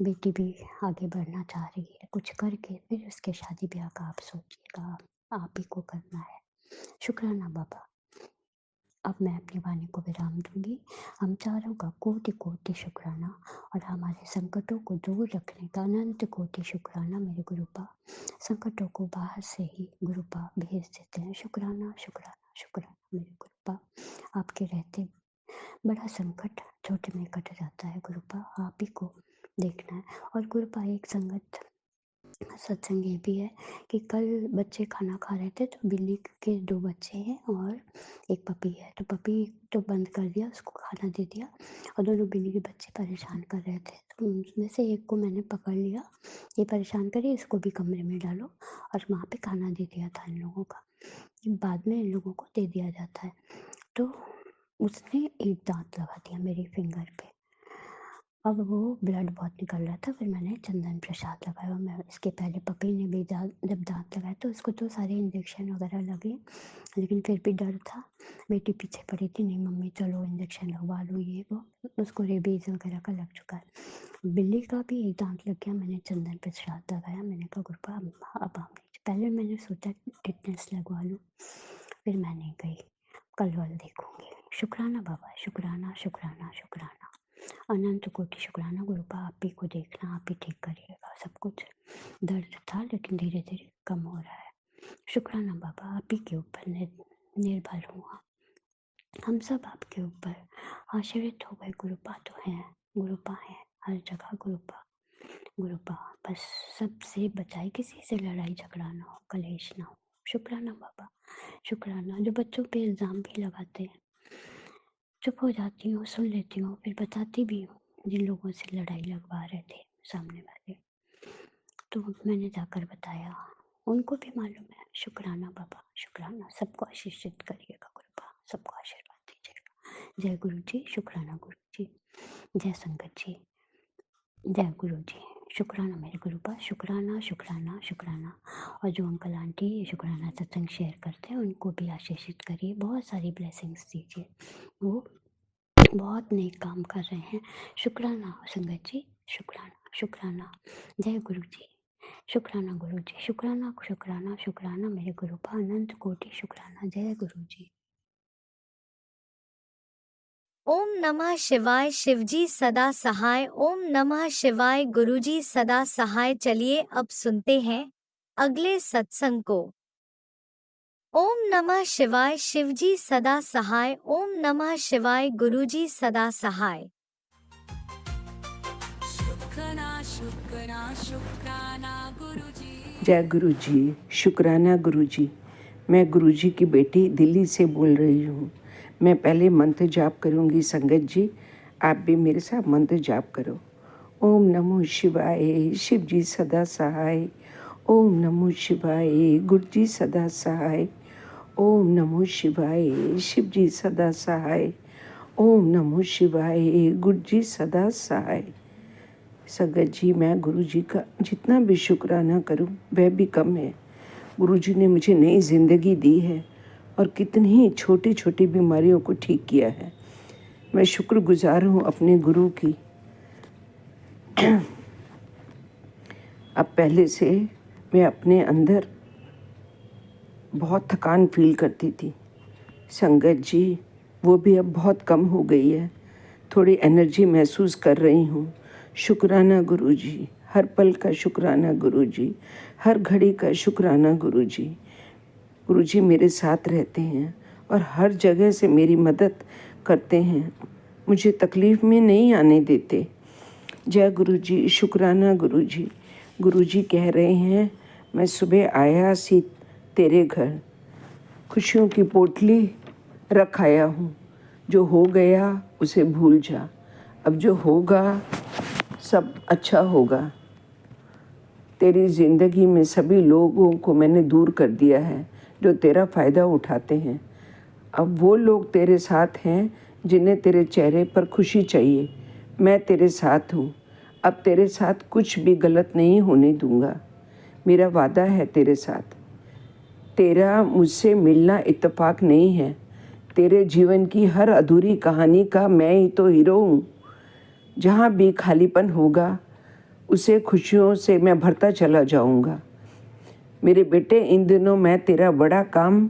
बेटी भी आगे बढ़ना चाह रही है, कुछ करके फिर उसके शादी ब्याह का आप सोचिएगा, आप ही को करना है। शुक्राना बाबा, अब मैं अपनी वाणी को विराम दूंगी। हम चारों का कोटि कोटि शुक्राना, और हमारे संकटों को दूर रखने का अनंत कोटि शुक्राना मेरे गुरुपा। संकटों को बाहर से ही गुरुपा भेज देते हैं। शुक्राना शुक्राना शुक्राना मेरे गुरुपा, आपके रहते बड़ा संकट छोटे में कट जाता है। गुरुपा आप ही को देखना है। और गुरुपा एक संगत सत्संग ये भी है कि कल बच्चे खाना खा रहे थे, तो बिल्ली के 2 बच्चे हैं और एक पपी है। तो पपी तो बंद कर दिया, उसको खाना दे दिया, और दोनों बिल्ली के बच्चे परेशान कर रहे थे। तो उनमें से एक को मैंने पकड़ लिया, ये परेशान करे, इसको भी कमरे में डालो, और वहाँ पे खाना दे दिया था इन लोगों का। बाद में इन लोगों को दे दिया जाता है। तो उसने एक दाँत लगा दिया मेरी फिंगर पे। अब वो ब्लड बहुत निकल रहा था, फिर मैंने चंदन प्रसाद लगाया। और मैं इसके पहले पपी ने भी जब दाँत लगाए तो उसको तो सारे इंजेक्शन वगैरह लगे, लेकिन फिर भी डर था। बेटी पीछे पड़ी थी, नहीं मम्मी चलो इंजेक्शन लगवा लो, ये वो। उसको रेबीज़ वगैरह का लग चुका है। बिल्ली का भी एक दाँत लग गया, मैंने चंदन प्रसाद लगाया। मैंने कहा गुरुपा अब हम नहीं, पहले मैंने सोचा टिटनेस लगवा लूँ, फिर मैं नहीं गई, कल वाल देखूँगी। शुक्राना बाबा, शुक्राना शुक्राना शुक्राना, अनंत कोटि शुक्राना। गुरुपा आप ही को देखना, आप ही ठीक करिएगा सब कुछ। दर्द था लेकिन धीरे धीरे कम हो रहा है। शुक्राना बाबा, आप ही के ऊपर निर्भर हुआ, हम सब आपके ऊपर आश्रित हो गए। गुरुपा तो हैं, गुरुपा है हर जगह। गुरुपा गुरुपा बस सबसे बचाए, किसी से लड़ाई झगड़ा ना हो, कलेश ना हो। शुक्राना बाबा, शुक्राना। जो बच्चों पे इल्ज़ाम भी लगाते हैं, चुप हो जाती हूँ, सुन लेती हूँ, फिर बताती भी हूँ। जिन लोगों से लड़ाई लगवा रहे थे सामने वाले, तो मैंने जाकर बताया, उनको भी मालूम है। शुक्राना बाबा, शुक्राना। सबको आशीषित करिएगा गुरुपा, सबको आशीर्वाद दीजिएगा। जय गुरु जी, शुक्राना गुरु जी, जय संगत जी, जय गुरु जी। शुक्राना मेरे गुरुपा, शुक्राना शुक्राना शुक्राना। और जो अंकल आंटी ये शुक्राना सत्संग शेयर करते हैं, उनको भी आशीषित करिए, बहुत सारी ब्लेसिंग्स दीजिए। वो बहुत नेक काम कर रहे हैं। शुक्राना संगत जी, शुक्राना शुक्राना। जय गुरु जी, शुक्राना गुरु जी, शुक्राना शुक्राना शुक्राना मेरे गुरुपा, अनंत कोटि शुक्राना। जय गुरु जी। ओम नमः शिवाय। शिवजी सदा सहाय। ओम नमः शिवाय। गुरुजी सदा सहाय। चलिए अब सुनते हैं अगले सत्संग को। ओम नमः शिवाय। शिवजी सदा सहाय। ओम नमः शिवाय। गुरुजी सदा सहाय। शुक्राना शुक्राना शुक्राना गुरुजी। जय गुरु जी, शुक्राना गुरु जी। मैं गुरु जी की बेटी दिल्ली से बोल रही हूँ। मैं पहले मंत्र जाप करूँगी। संगत जी आप भी मेरे साथ मंत्र जाप करो। ओम नमो शिवाय, शिव जी सदा सहाय। ओम नमो शिवाय, गुरु जी सदा सहाय। ओम नमो शिवाय, शिव जी सदा सहाय। ओम नमो शिवाय, गुरु जी सदा सहाय। संगत जी मैं गुरु जी का जितना भी शुक्राना करूं वह भी कम है। गुरु जी ने मुझे नई ज़िंदगी दी है और कितनी ही छोटी छोटी बीमारियों को ठीक किया है। मैं शुक्रगुजार हूँ अपने गुरु की। अब पहले से मैं अपने अंदर बहुत थकान फील करती थी। संगत जी वो भी अब बहुत कम हो गई है, थोड़ी एनर्जी महसूस कर रही हूँ। शुक्राना गुरु जी, हर पल का शुक्राना गुरु जी, हर घड़ी का शुक्राना गुरु जी। गुरु जी मेरे साथ रहते हैं और हर जगह से मेरी मदद करते हैं, मुझे तकलीफ़ में नहीं आने देते। जय गुरु जी, शुक्राना गुरु जी। गुरु जी कह रहे हैं मैं सुबह आया सी तेरे घर, खुशियों की पोटली रख आया हूँ। जो हो गया उसे भूल जा, अब जो होगा सब अच्छा होगा। तेरी ज़िंदगी में सभी लोगों को मैंने दूर कर दिया है जो तेरा फ़ायदा उठाते हैं। अब वो लोग तेरे साथ हैं जिन्हें तेरे चेहरे पर खुशी चाहिए। मैं तेरे साथ हूँ, अब तेरे साथ कुछ भी गलत नहीं होने दूँगा। मेरा वादा है तेरे साथ। तेरा मुझसे मिलना इत्तेफाक नहीं है। तेरे जीवन की हर अधूरी कहानी का मैं ही तो हीरो हूँ। जहाँ भी खालीपन होगा उसे खुशियों से मैं भरता चला जाऊँगा। मेरे बेटे इन दिनों मैं तेरा बड़ा काम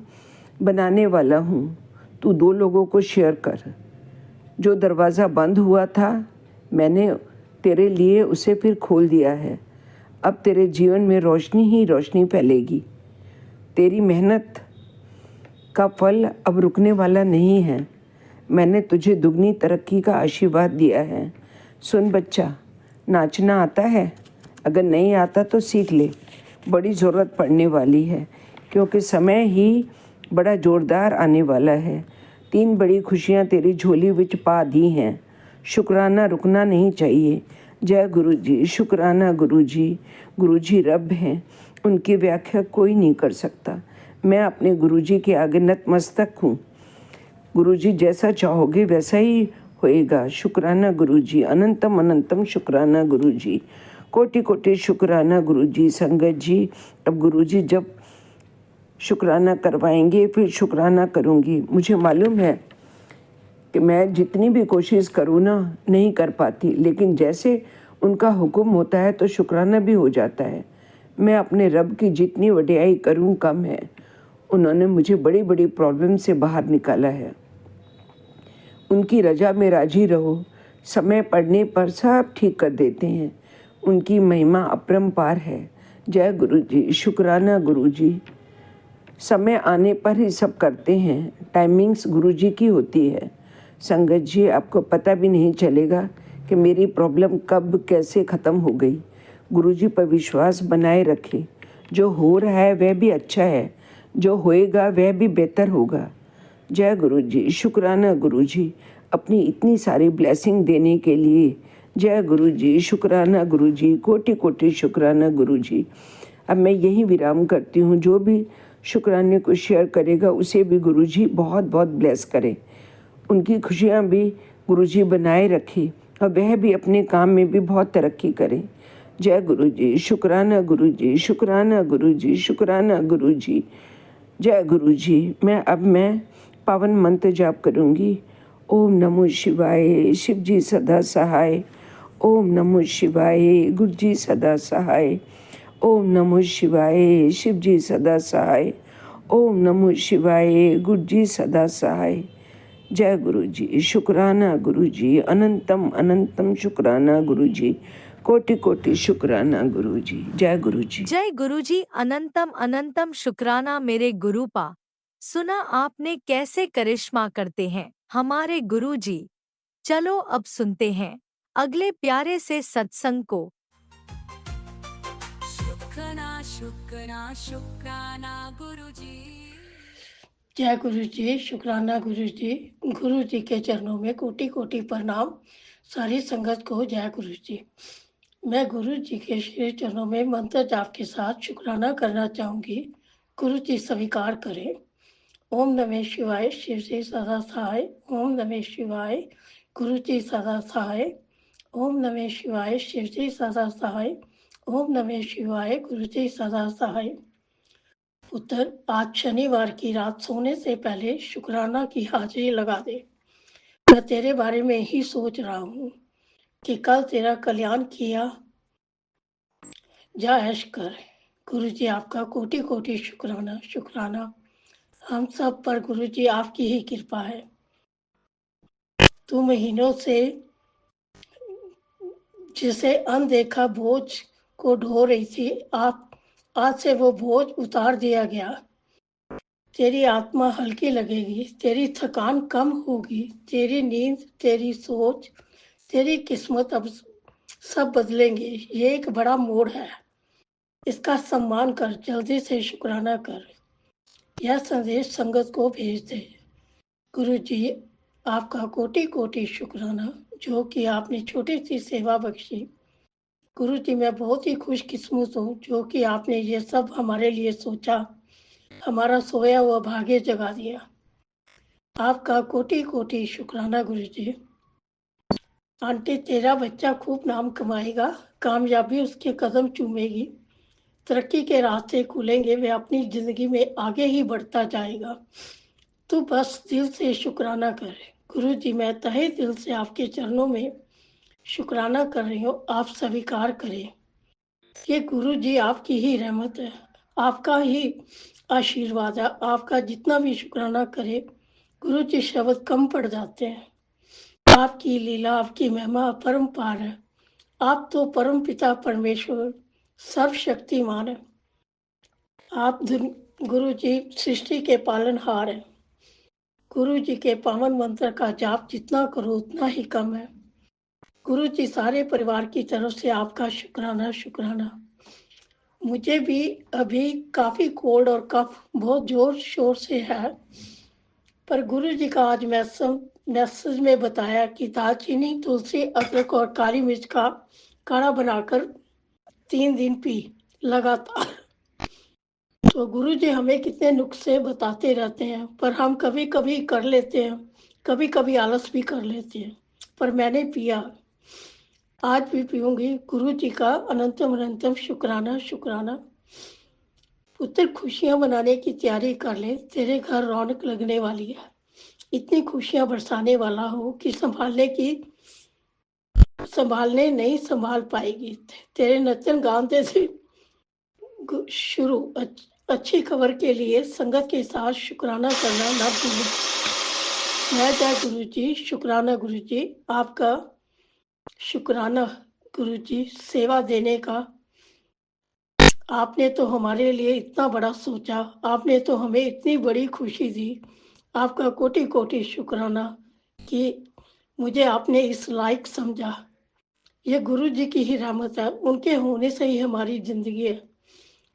बनाने वाला हूँ। तू 2 लोगों को शेयर कर। जो दरवाज़ा बंद हुआ था मैंने तेरे लिए उसे फिर खोल दिया है। अब तेरे जीवन में रोशनी ही रोशनी फैलेगी। तेरी मेहनत का फल अब रुकने वाला नहीं है। मैंने तुझे दुगनी तरक्की का आशीर्वाद दिया है। सुन बच्चा, नाचना आता है? अगर नहीं आता तो सीख ले, बड़ी ज़रूरत पड़ने वाली है, क्योंकि समय ही बड़ा ज़ोरदार आने वाला है। 3 बड़ी खुशियाँ तेरी झोली विच पा दी हैं। शुक्राना रुकना नहीं चाहिए। जय गुरु जी, शुक्राना गुरु जी रब हैं, उनकी व्याख्या कोई नहीं कर सकता। मैं अपने गुरु जी के आगे नतमस्तक हूँ। गुरु जी जैसा चाहोगे वैसा ही होएगा। शुक्राना गुरु जी, अनंतम अनंतम शुक्राना गुरु जी, कोटि कोटि शुक्राना गुरु जी। संगत जी, अब गुरु जी जब शुक्राना करवाएंगे फिर शुक्राना करूँगी। मुझे मालूम है कि मैं जितनी भी कोशिश करूँ ना नहीं कर पाती, लेकिन जैसे उनका हुक्म होता है तो शुक्राना भी हो जाता है। मैं अपने रब की जितनी वडियाई करूँ कम है। उन्होंने मुझे बड़ी बड़ी प्रॉब्लम से बाहर निकाला है। उनकी रजा में राजी रहो, समय पड़ने पर सब ठीक कर देते हैं। उनकी महिमा अपरंपार है। जय गुरु जी, शुक्राना गुरु जी। समय आने पर ही सब करते हैं, टाइमिंग्स गुरु जी की होती है। संगत जी, आपको पता भी नहीं चलेगा कि मेरी प्रॉब्लम कब कैसे ख़त्म हो गई। गुरु जी पर विश्वास बनाए रखें। जो हो रहा है वह भी अच्छा है, जो होएगा वह भी बेहतर होगा। जय गुरु जी, शुक्राना गुरु जी, अपनी इतनी सारी ब्लेसिंग देने के लिए। जय गुरु जी, शुक्राना गुरु जी, कोटि कोटि शुक्राना गुरु जी। अब मैं यही विराम करती हूँ। जो भी शुक्राने को शेयर करेगा उसे भी गुरु जी बहुत बहुत ब्लेस करें। उनकी खुशियाँ भी गुरु जी बनाए रखें और वह भी अपने काम में भी बहुत तरक्की करें। जय गुरु जी, शुक्राना गुरु जी, शुक्राना गुरु जी, शुक्राना गुरु जी। जय गुरु जी। मैं पावन मंत्र जाप करूँगी। ओम नमो शिवाय, शिव जी सदा सहाय। ओम नमो शिवाय, गुरु जी सदा सहाय। ओम नमो शिवाय, शिव जी सदा सहाय। ओम नमो शिवाय, गुरु जी सदा सहाय। जय गुरु जी, शुक्राना गुरु जी, अनंतम अनंतम शुक्राना गुरु जी, कोटि कोटि शुक्राना गुरु जी। जय गुरु जी। जय गुरुजी, अनंतम अनंतम शुक्राना मेरे गुरुपा। सुना आपने कैसे करिश्मा करते हैं हमारे गुरुजी। चलो अब सुनते हैं अगले प्यारे से सत्संग को। शुक्राना शुक्राना शुक्राना गुरुजी। जय गुरु जी, शुक्राना गुरु जी। गुरु जी के चरणों में कोटि कोटि प्रणाम। सारी संगत को जय गुरु जी। मैं गुरु जी के श्री चरणों में मंत्र जाप के साथ शुक्राना करना चाहूँगी। गुरु जी स्वीकार करें। ओम नमः शिवाय, शिव जी सदा सहाय। ओम नमः शिवाय, गुरु जी सदा सहाय। ओम नमः शिवाय, शिव जी सदा सहाय। ओम नमः शिवाय, गुरु जी सदा सहाय। पुत्र, आज शनिवार की रात सोने से पहले शुक्राना की हाजिरी लगा दे। मैं तेरे बारे में ही सोच रहा हूँ कि कल तेरा कल्याण किया। जा ऐश कर। गुरु जी आपका कोटि कोटि शुक्राना शुक्राना। हम सब पर गुरु जी आपकी ही कृपा है। तू महीनों से जिसे अनदेखा बोझ को ढो रही थी, आज से वो बोझ उतार दिया गया। तेरी आत्मा हल्की लगेगी, तेरी थकान कम होगी, तेरी नींद, तेरी सोच, तेरी किस्मत अब सब बदलेंगे। ये एक बड़ा मोड़ है, इसका सम्मान कर, जल्दी से शुक्राना कर। यह संदेश संगत को भेज दे। गुरु जी आपका कोटि कोटि शुक्राना, जो कि आपने छोटी सी सेवा बख्शी। गुरु जी मैं बहुत ही खुशकिस्मत हूँ जो कि आपने ये सब हमारे लिए सोचा, हमारा सोया हुआ भाग्य जगा दिया। आपका कोटि कोटि शुक्राना गुरु जी। आंटी, तेरा बच्चा खूब नाम कमाएगा, कामयाबी उसके कदम चूमेगी, तरक्की के रास्ते खुलेंगे, वे अपनी जिंदगी में आगे ही बढ़ता जाएगा। तू बस दिल से शुक्राना कर। गुरु जी मैं तहे दिल से आपके चरणों में शुक्राना कर रही हूँ, आप स्वीकार करें। ये गुरु जी आपकी ही रहमत है, आपका ही आशीर्वाद है। आपका जितना भी शुक्राना करे गुरु जी शब्द कम पड़ जाते हैं। आपकी लीला, आपकी महिमा अपरंपार है। आप तो परम पिता परमेश्वर सर्वशक्तिमान है। आप गुरु जी सृष्टि के पालनहार हैं। गुरु जी के पावन मंत्र का जाप जितना करो उतना ही कम है। गुरु जी, सारे परिवार की तरफ से आपका शुक्राना शुक्राना। मुझे भी अभी काफी कोल्ड और कफ बहुत जोर शोर से है, पर गुरु जी का आज मैसेज में बताया कि दालचीनी, तुलसी, अदरक और काली मिर्च का काढ़ा बनाकर 3 दिन पी लगातार। तो गुरु जी हमें कितने नुस्खे बताते रहते हैं, पर हम कभी कभी कर लेते हैं, कभी कभी आलस भी कर लेते हैं, पर मैंने पिया, आज भी पीऊंगी। गुरु जी का अनंतम अनंतम शुक्राना शुक्राना। पुत्र, खुशियां मनाने की तैयारी कर ले, तेरे घर रौनक लगने वाली है। इतनी खुशियां बरसाने वाला हो कि संभालने नहीं संभाल पाएगी। तेरे नचन गाते से शुरू। अच्छी खबर के लिए संगत के साथ शुक्राना करना ना भूलें। मैं जय गुरु जी, शुक्राना गुरु जी, आपका शुक्राना गुरु जी, सेवा देने का। आपने तो हमारे लिए इतना बड़ा सोचा, आपने तो हमें इतनी बड़ी खुशी दी। आपका कोटि कोटि शुक्राना कि मुझे आपने इस लायक समझा। ये गुरु जी की ही रहमत है, उनके होने से ही हमारी जिंदगी है।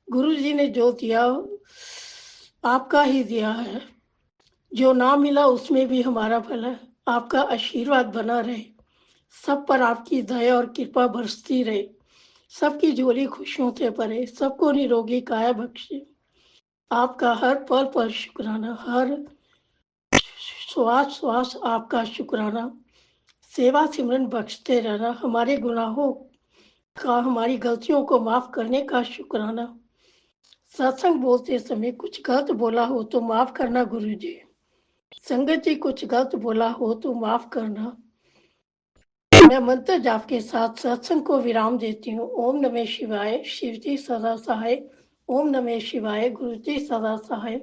गुरु जी ने जो दिया आपका ही दिया है, जो ना मिला उसमें भी हमारा भला है। आपका आशीर्वाद बना रहे, सब पर आपकी दया और कृपा बरसती रहे, सबकी झोली खुशियों से भरे, सबको निरोगी काया बख्शे। आपका हर पल पर शुक्राना, हर श्वास श्वास आपका शुक्राना। सेवा सिमरन बख्शते रहना, हमारे गुनाहों का, हमारी गलतियों को माफ करने का शुक्राना। सत्संग बोलते समय कुछ गलत बोला हो तो माफ करना गुरु जी। संगत जी कुछ गलत बोला हो तो माफ करना। मैं मंत्र जाप के साथ सत्संग को विराम देती हूँ। ओम नमः शिवाय, शिव जी सदा सहाय। ओम नमः शिवाय, गुरु जी सदा सहाय।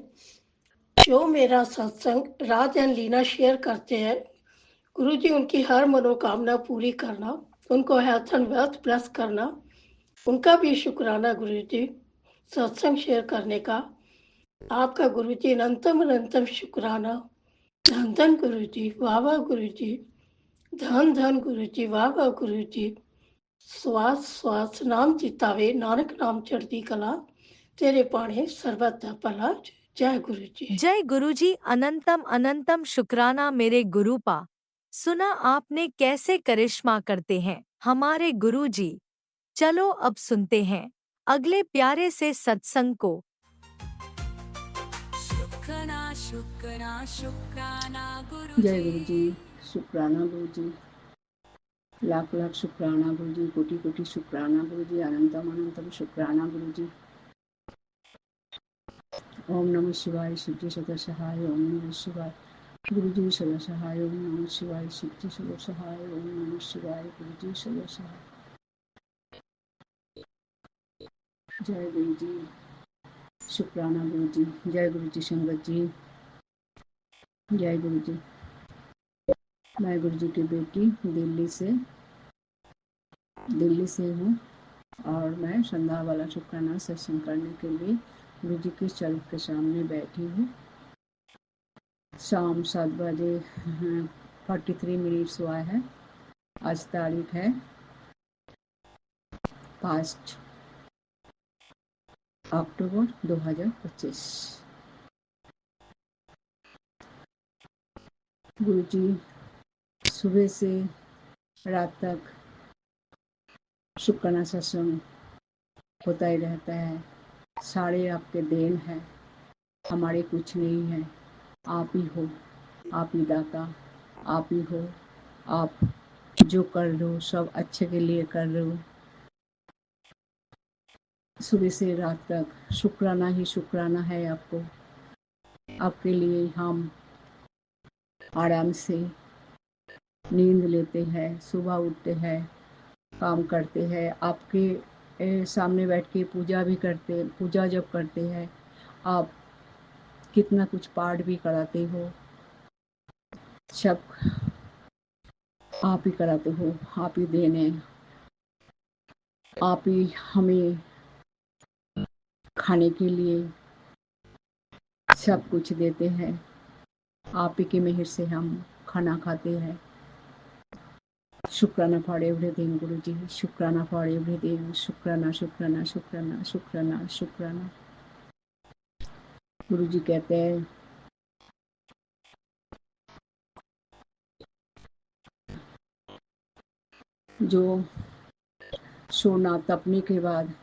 जो मेरा सत्संग राज एंड लीना शेयर करते हैं, गुरु जी उनकी हर मनोकामना पूरी करना, उनको हेल्थ एंड वेल्थ ब्लेस करना, उनका भी शुक्राना गुरु जी सत्संग शेयर करने का। आपका गुरु जी अनंतम अनंतम शुक्राना। धन धन गुरु जी, वाह वाह गुरु जी, धन धन गुरु जी, वाह वाह गुरु जी। श्वास श्वास नाम चितावे, नानक नाम चढ़ती कला, तेरे पाणे सर्वदा भला। जय गुरु जी। जय गुरुजी, अनंतम अनंतम शुक्राना मेरे गुरुपा। सुना आपने कैसे करिश्मा करते हैं हमारे गुरुजी। चलो अब सुनते हैं अगले प्यारे से सत्संग को। शुक्राना शुक्राना शुक्राना जय गुरु गुरुजी। जी, शुक्राना गुरु जी, लाख लाख शुक्राना गुरु जी, कोटि कोटि शुक्राना गुरु जी, अनंतम अनंतम शुक्राना गुरु जी। ओम नमः शिवाय, शिव जी सदा सहाय। ओम नमः शिवाय, गुरु जी सदा सहाय। ओम नमः शिवाय, शिव जी सदा सहाय। ओम नमः शिवाय, गुरु जी सदा सहाय। जय गुरु जी, शुक्राना गुरु जी। जय गुरु जी संगत जी, जय गुरु जी। मैं गुरु जी की बेटी दिल्ली से हूँ और मैं संध्या वाला शुक्राना सत्संग करने के लिए गुरु जी के चरण के सामने बैठी हूँ। शाम 7 बजे 43 मिनट्स हुआ है। आज तारीख है 5 अक्टूबर 2025। गुरु जी सुबह से रात तक शुक्राना सत्संग होता ही रहता है। सारे आपके देन है, हमारे कुछ नहीं है। आप ही हो, आप ही दाता, आप ही हो। आप जो कर रहे हो सब अच्छे के लिए कर रहे हो। सुबह से रात तक शुक्राना ही शुक्राना है आपको। आपके लिए हम आराम से नींद लेते हैं, सुबह उठते हैं, काम करते हैं, आपके सामने बैठ के पूजा भी करते। पूजा जब करते हैं आप कितना कुछ पाठ भी कराते हो, सब आप ही कराते हो। आप ही देने, आप ही हमें खाने के लिए सब कुछ देते हैं। आप ही की मेहर से हम खाना खाते हैं। शुक्राना फॉर एवरीथिंग गुरु जी, शुक्राना फॉर एवरीथिंग, शुक्राना शुक्राना शुक्राना शुक्राना शुक्राना। गुरु जी कहते हैं जो सोना तपने के बाद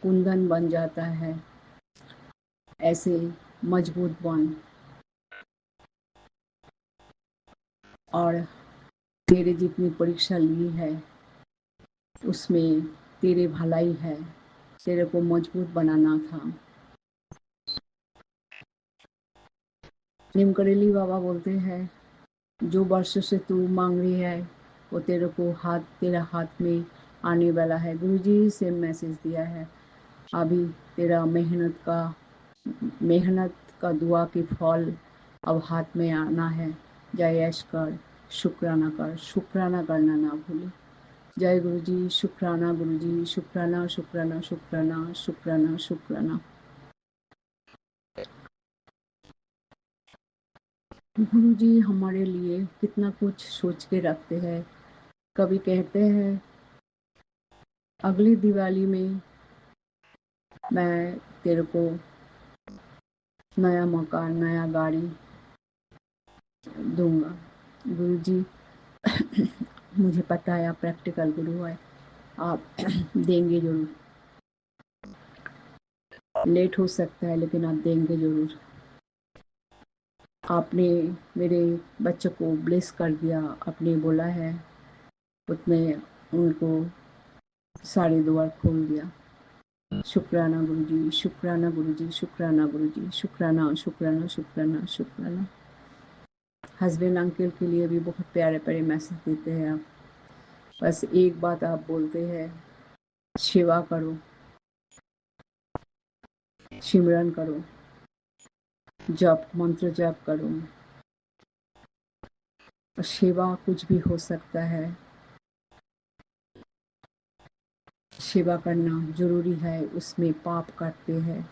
कुंदन बन जाता है, ऐसे मजबूत बन और तेरे जितनी परीक्षा ली है उसमें तेरे भलाई है, तेरे को मजबूत बनाना था। निमकरेली बाबा बोलते हैं जो वर्ष से तू मांग रही है वो तेरे को तेरा हाथ में आने वाला है। गुरुजी से मैसेज दिया है, अभी तेरा मेहनत का दुआ की फल अब हाथ में आना है। जय यश कर, शुक्राना कर, शुक्राना करना ना भूले। जय गुरुजी, शुक्राना गुरुजी, शुक्राना शुक्राना शुक्राना शुक्राना शुक्राना। गुरुजी हमारे लिए कितना कुछ सोच के रखते हैं। कभी कहते हैं अगली दिवाली में मैं तेरे को नया मकान, नया गाड़ी दूंगा। गुरुजी मुझे पता है आप प्रैक्टिकल गुरु है, आप देंगे जरूर। लेट हो सकता है लेकिन आप देंगे जरूर। आपने मेरे बच्चों को ब्लेस कर दिया, आपने बोला है उसमें उनको सारे द्वार खोल दिया। शुक्राना गुरुजी, शुक्राना गुरुजी, शुक्राना गुरुजी, शुक्राना शुक्राना शुक्राना शुक्राना। हस्बैंड अंकल के लिए भी बहुत प्यारे प्यारे मैसेज देते हैं आप। बस एक बात आप बोलते हैं, सेवा करो, सिमरन करो, जप मंत्र जप करो। सेवा कुछ भी हो सकता है, सेवा करना जरूरी है, उसमें पाप काटते हैं,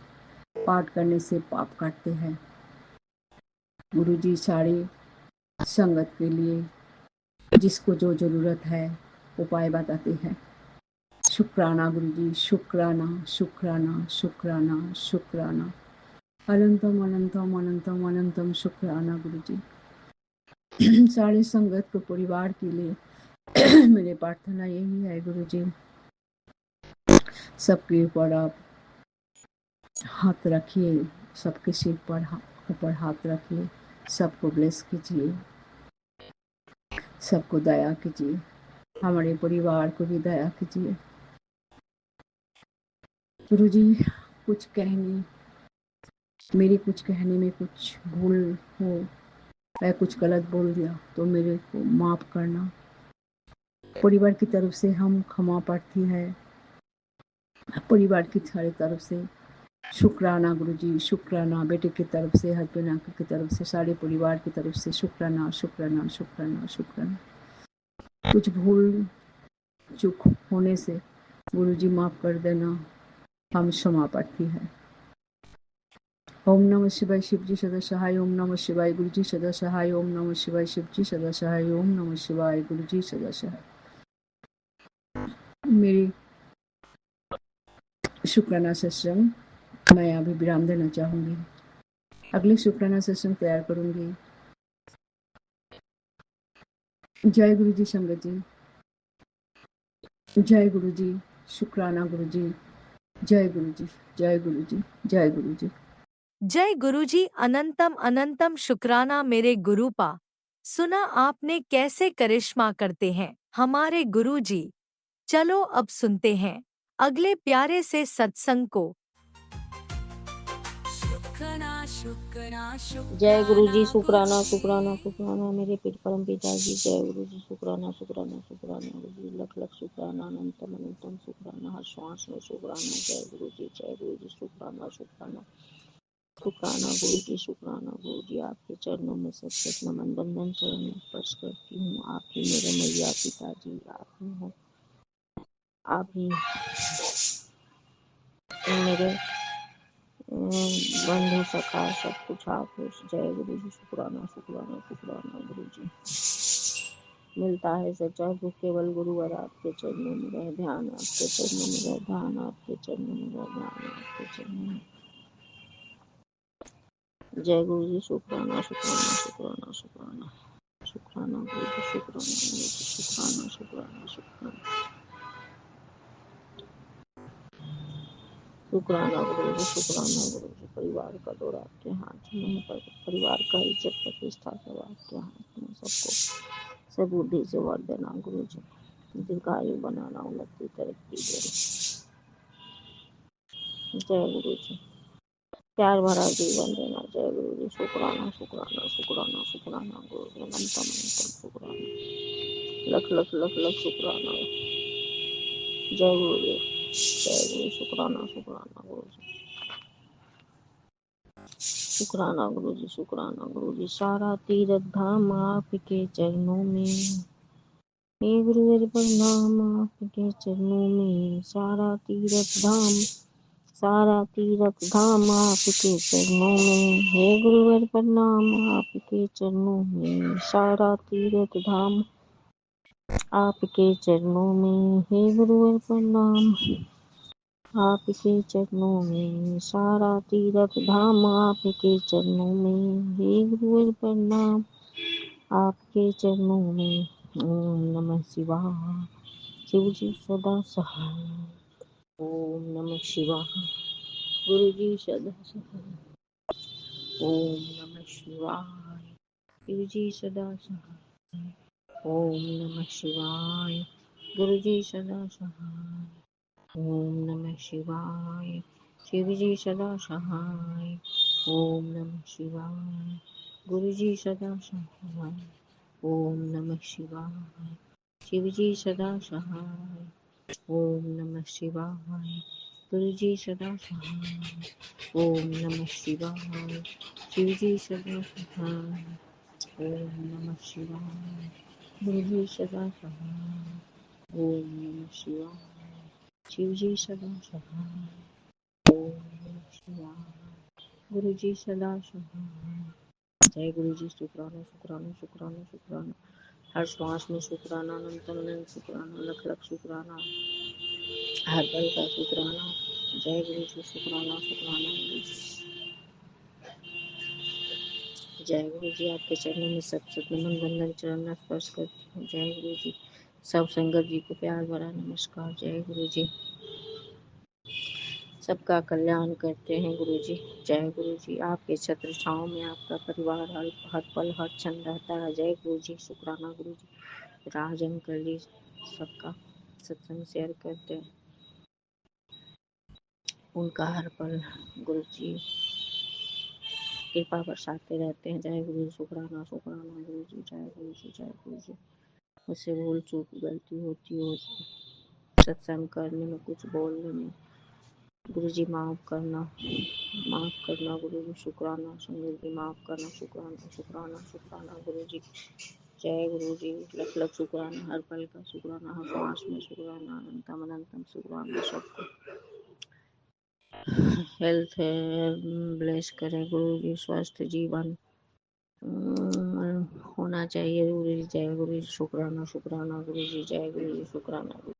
पाठ करने से पाप काटते हैं। गुरुजी सारी संगत के लिए जिसको जो जरूरत है उपाय बताते हैं। शुक्राना गुरुजी, शुक्राना शुक्राना शुक्राना शुक्राना। अनंतम अनंतम अनंतम अनंतम शुक्राना गुरुजी। सारे संगत को परिवार के लिए मेरी प्रार्थना यही है गुरुजी, सबके ऊपर आप हाथ रखिए, सबके सिर पर ऊपर हाथ रखिए, सबको ब्लेस कीजिए, सबको दया कीजिए, हमारे परिवार को भी दया कीजिए। गुरुजी कुछ कहने में कुछ भूल हो, मैं कुछ गलत बोल दिया तो मेरे को माफ करना। परिवार की तरफ से हम क्षमा प्रार्थी है, परिवार की सारी तरफ से शुक्राना गुरुजी, शुक्राना बेटे की तरफ से, हस्बैंड अंकल की तरफ से, सारे परिवार की तरफ से शुक्राना शुक्राना शुक्राना शुक्राना। कुछ भूल चूक होने से गुरुजी माफ कर देना, हम क्षमा प्रार्थी है। ओम नमः शिवाय, शिवजी सदा सहाय। ओम नमः शिवाय, गुरुजी सदा सहाय। ओम नमः शिवाय, शिवजी सदा सहाय। ओम नमः शिवाय, गुरुजी सदा सहाय। मेरी शुक्राना सत्संग मैं अभी विराम देना चाहूंगी, अगले शुक्राना सत्संग तैयार करूंगी। जय गुरु जी संगत जी, जय गुरु जी, शुक्राना गुरु जी, जय गुरु जी, जय गुरु जी, जय गुरु जी। जय गुरुजी, अनंतम अनंतम शुक्राना मेरे गुरुपा। सुना आपने कैसे करिश्मा करते हैं हमारे गुरुजी। चलो अब सुनते हैं अगले प्यारे से सत्संग को। शुक्राना शुक्राना जय गुरु जी, शुक्राना शुक्राना शुक्राना शुक्राना मेरे पीठ परम पिता जी। जय गुरु जी, शुक्राना शुक्राना शुक्राना गुरु जी, लख लख शुक्राना, अनंतम अनंतम शुक्राना, हर श्वास में शुक्राना। जय गुरु जी, जय गुरु जी, शुक्राना शुक्राना शुक्राना गुरु जी, शुक्राना गुरु जी। आपके चरणों में सच सच नमन बंदन चरण में स्पर्श करती हूँ। आप ही मेरे मैया पिताजी, आप ही हैं, आप ही मेरे बंधु सखा सब कुछ आप हो। जय गुरु जी, शुक्राना शुक्राना शुक्राना गुरु जी। मिलता है सच्चा दुख केवल गुरुवर आपके चरणों में रह ध्यान, आपके चरणों में रह ध्यान, आपके चरणों में रह ध्यान, आपके चरणों में। जय गुरु जी, शुक्राना शुक्राना शुक्राना शुक्राना शुक्राना गुरु जी, शुक्राना गुरु जी, शुक्राना शुक्राना शुक्राना शुक्राना गुरु जी, शुक्राना गुरु जी। परिवार का दौर आपके हाथ में है, पर परिवार का इज्जत प्रतिष्ठा सब आपके हाथ में। सबको सद्बुद्धि से वर देना गुरु जी, दीर्घायु बनाना, उन्नति तरक्की देना। जय गुरु जी, प्यार भरा जीवन देना। जय गुरु जी, शुक्राना शुक्राना शुक्राना शुक्राना गुरु जी, अनंतम अनंतम शुक्राना, लख लख लख लख शुक्राना। जय गुरु जी, जय गुरु, शुक्राना शुक्राना गुरु जी, शुक्राना गुरु जी, शुक्राना गुरु जी। सारा तीर्थ धाम आपके चरणों में, हे गुरुवर प्रणाम आपके चरणों में। सारा तीर्थ धाम, सारा तीर्थ धाम आपके चरणों में, हे गुरुवर प्रणाम आपके चरणों में। सारा तीर्थ धाम आपके चरणों में, हे गुरुवर प्रणाम आपके चरणों में। सारा तीर्थ धाम आपके चरणों में, हे गुरुवर प्रणाम आपके चरणों में। ओम नमः शिवाय, शिव जी सदा सहाय। ओम नमः शिवाय, गुरु जी सदा सहाय। ओम नमः शिवाय, शिव जी सदा सहाय। ओम नमः शिवाय, गुरु जी सदा सहाय। ओम नमः शिवाय, शिव जी सदा सहाय। ओम नमः शिवाय, गुरु जी सदा सहाय। ओम नमः शिवाय, शिव जी सदा सहाय। ओम नमः शिवाय, गुरु जी सदा सहाय। ओम नमः शिवाय, शिव जी सदा सहाय। ओम नमः शिवाय, गुरु जी सदा सहाय। ओम नमः शिवाय, शिव जी सदा सहाय। ओम नमः शिवाय, गुरु जी सदा सहाय। जय गुरु जी, शुक्राना शुक्राना शुक्राना शुक्राना, हर श्वास में शुक्राना, अनंतम अनंत शुक्राना, लख लख शुक्राना, हर पल का शुक्राना। जय गुरु जी, शुक्राना शुक्राना गुरु जी। जय गुरु जी, आपके चरणों में सत सत नमन बंदन चरण स्पर्श करती हूँ। जय गुरु जी, सब संगत जी को प्यार भरा नमस्कार। जय गुरु जी, सबका कल्याण करते हैं गुरु जी। जय गुरु जी, आपके छत्र छाँव में आपका परिवार हर पल हर क्षण रहता है। जय गुरु जी, शुक्राना गुरु जी। राज अंकल जी सबका सत्संग शेयर करते हैं, उनका हर पल गुरु जी कृपा बरसाते रहते हैं। जय गुरु जी, शुक्राना शुक्राना गुरु जी। जय गुरु जी, जय गुरु जी। मुझसे भूल चूक गलती होती हो सत्संग करने में, कुछ बोलने में, गुरु जी माफ़ करना, माफ़ करना गुरु जी। शुक्राना संगत जी, माफ़ करना। शुक्राना शुक्राना शुक्राना गुरु जी। जय गुरु जी, लख लख शुक्राना, हर पल का शुक्राना, हर श्वास में शुक्राना, अनंतम अनंतम शुक्राना। सबको हेल्थ ब्लेस करें गुरु जी, स्वस्थ जीवन होना चाहिए गुरु जी। जय गुरु जी, शुक्राना शुक्राना गुरु जी। जय गुरु जी, शुक्राना गुरु।